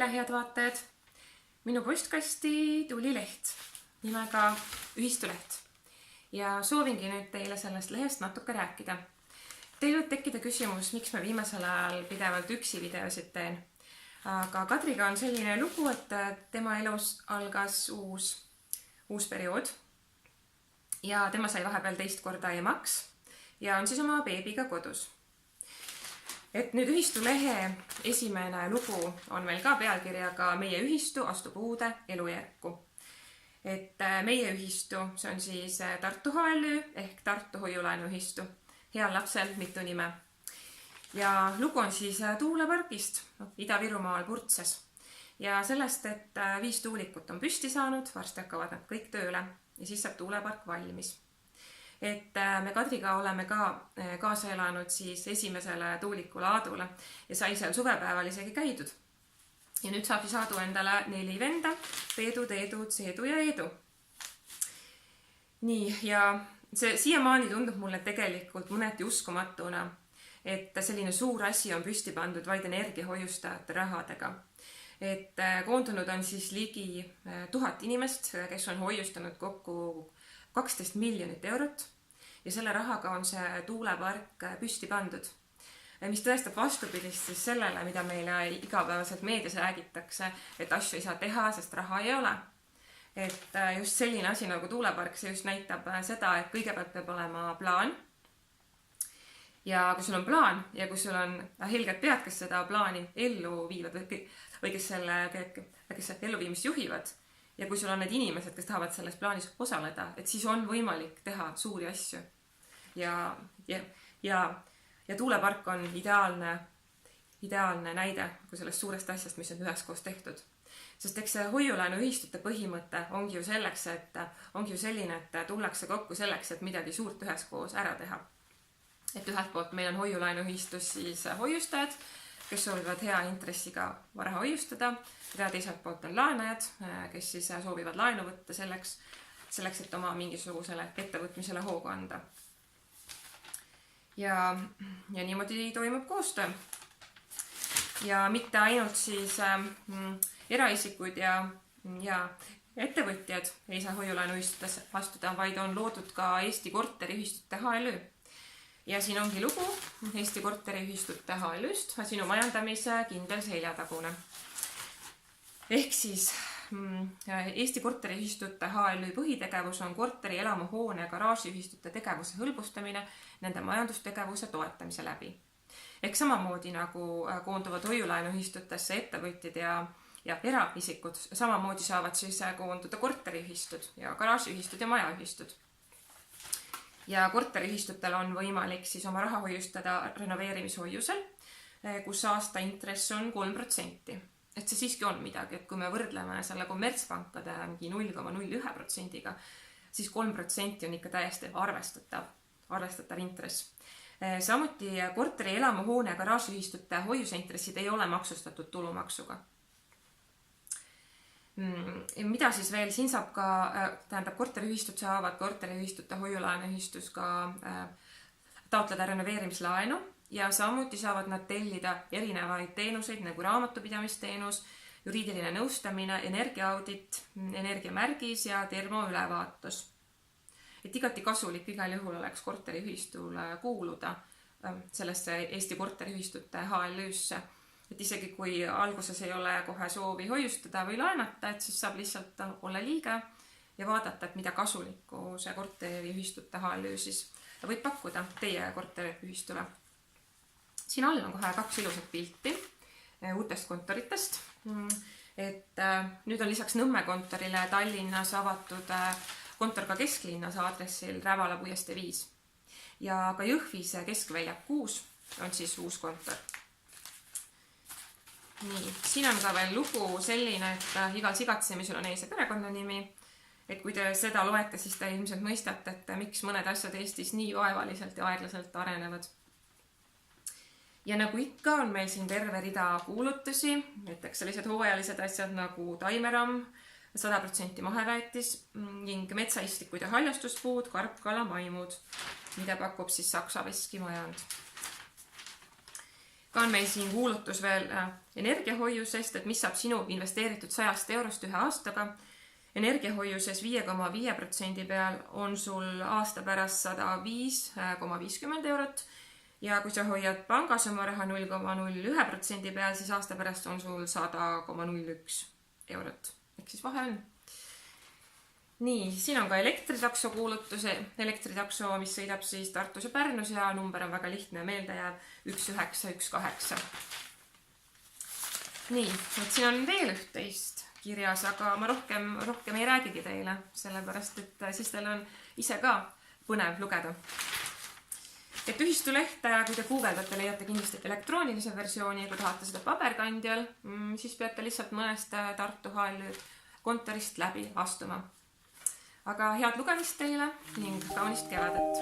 jälle, head vaatajad! Minu postkasti tuli leht nimega Ühistuleht ja soovingi nüüd teile sellest lehest natuke rääkida. Teil võib tekkida küsimus, miks ma viimasel ajal pidevalt üksi videosid teen. Aga Kadriga on selline lugu, et tema elus algas uus periood ja tema sai vahepeal teist korda emaks ja on siis oma beebiga kodus. Et nüüd Ühistulehe esimene lugu on meil ka pealkirjaga Meie ühistu astub uude elujärku. Et meie ühistu, see on siis Tartu HLÜ ehk Tartu Hoiulaenuühistu. Heal lapsel mitu nime. Ja lugu on siis tuulepargist Ida-Virumaal Purtses. Ja sellest, et 5 tuulikut on püsti saanud, varsti hakkavad nad kõik tööle ja siis saab tuulepark valmis. Et me Kadriga oleme ka kaasa elanud siis esimesele tuulikule Aadule ja sai seal suvepäeval isegi käidud. Ja nüüd saab siis Aadu endale 4 venda, Peedu, Teedu, Tseedu ja Eedu. Nii, ja see siiamaani tundub mulle tegelikult mõneti uskumatuna, et selline suur asi on püsti pandud vaid energiahoiustajate rahadega. Et koondunud on siis ligi 1000 inimest, kes on hoiustanud kokku 12 miljonit eurot ja selle rahaga on see tuulepark püsti pandud. Mis tõestab vastupidist siis sellele, mida meile igapäevaselt meedias räägitakse, et asju ei saa teha, sest raha ei ole. Et just selline asi nagu tuulepark, see just näitab seda, et kõigepealt peab olema plaan. Ja kui sul on plaan ja kui sul on helged pead, kes seda plaani ellu viivad või kes elluviimist juhivad, ja kui sul on need inimesed, kes tahavad selles plaanis osaleda, et siis on võimalik teha suuri asju. Ja tuulepark on ideaalne näide sellest suurest asjast, mis on üheskoos tehtud. Sest eks see hoiulaenuühistute põhimõte ongi ju selline, et tullakse kokku selleks, et midagi suurt üheskoos ära teha. Et ühelt poolt meil on hoiulaenuühistus siis hoiustajad, kes soovivad hea intressiga raha hoiustada, ja teiselt poolt on laenajad, kes siis soovivad laenu võtta selleks, et oma mingisugusele ettevõtmisele hoogu anda. Ja niimoodi toimub koostöö. Ja mitte ainult siis eraisikud ja ettevõtjad ei saa hoiulaenuühistutes astuda, vaid on loodud ka Eesti korteriühistute HLÜ. Ja siin ongi lugu Eesti korteriühistute HLÜ-st, sinu majandamise kindel seljatagune. Ehk siis Eesti korteriühistute HLÜ põhitegevus on korteri, elamuhoone ja garaažiühistute tegevuse hõlbustamine nende majandustegevuse toetamise läbi. Ehk samamoodi nagu koonduvad hoiulaenuühistutesse ettevõtjad ja eraisikud, samamoodi saavad siis koonduda korteriühistud ja garaažiühistud ja majaühistud. Ja korteriühistutel on võimalik siis oma raha hoiustada renoveerimishoiusel, kus aasta intress on 3%. Et see siiski on midagi, et kui me võrdleme selle kommertspankade 0,01%-ga, siis 3% on ikka täiesti arvestatav intress. Samuti korteri, elamuhoone ja garaažiühistute hoiuseintressid ei ole maksustatud tulumaksuga. Mida siis veel siin saab ka, tähendab korteriühistud saavad korteriühistute hoiulaenuühistus ka taotleda renoveerimislaenu ja samuti saavad nad tellida erinevaid teenuseid nagu raamatupidamisteenus, juriidiline nõustamine, energiaaudit, energiamärgis ja termoülevaatus. Et igati kasulik igal juhul oleks korteriühistule kuuluda sellesse Eesti korteriühistute HLÜ-sse. Et isegi kui alguses ei ole kohe soovi hoiustada või laenata, et siis saab lihtsalt olla liige ja vaadata, et mida kasulikku see korteriühistute HLÜ siis võib pakkuda teie korteriühistule. Siin all on kohe 2 ilusat pilti uutest kontoritest. Et nüüd on lisaks Nõmme kontorile Tallinnas avatud kontor ka kesklinnas aadressil Rävala puiestee 5. Ja ka Jõhvis Keskväljak 6 on siis uus kontor. Nii, siin on ka veel lugu selline, et igal sigatsemisel on ees perekonnanimi. Et kui te seda loete, siis te ilmselt mõistate, et miks mõned asjad Eestis nii vaevaliselt ja aeglaselt arenevad. Ja nagu ikka on meil siin terve rida kuulutusi, näiteks sellised hooajalised asjad nagu taimeramm, 100% maheväetis ning metsaistikud ja haljastuspuud, karpkala, maimud, mida pakub siis Saksa veskimajand. ka on meil siin kuulutus veel energiahoiusest, et mis saab sinu investeeritud 100 eurost ühe aastaga. Energiahoiuses 5,5% peal on sul aasta pärast 105,50 eurot ja kui sa hoiad pangas oma raha 0,01% peal, siis aasta pärast on sul 100,01 eurot. Ehk siis vahe on. Nii, siin on ka elektritakso kuulutus, elektritakso, mis sõidab siis Tartus ja Pärnus ja number on väga lihtne meelde jääb 1918. Nii, et siin on veel üht-teist kirjas, aga ma rohkem ei räägigi teile, sellepärast et siis teil on ise ka põnev lugeda. Et ühistulehte, kui te guugeldate, leiate kindlasti elektroonilise versiooni ja kui tahate seda paberkandjal, siis peate lihtsalt mõnest Tartu HL kontorist läbi astuma. Aga head lugemist teile ning kaunist kevadet!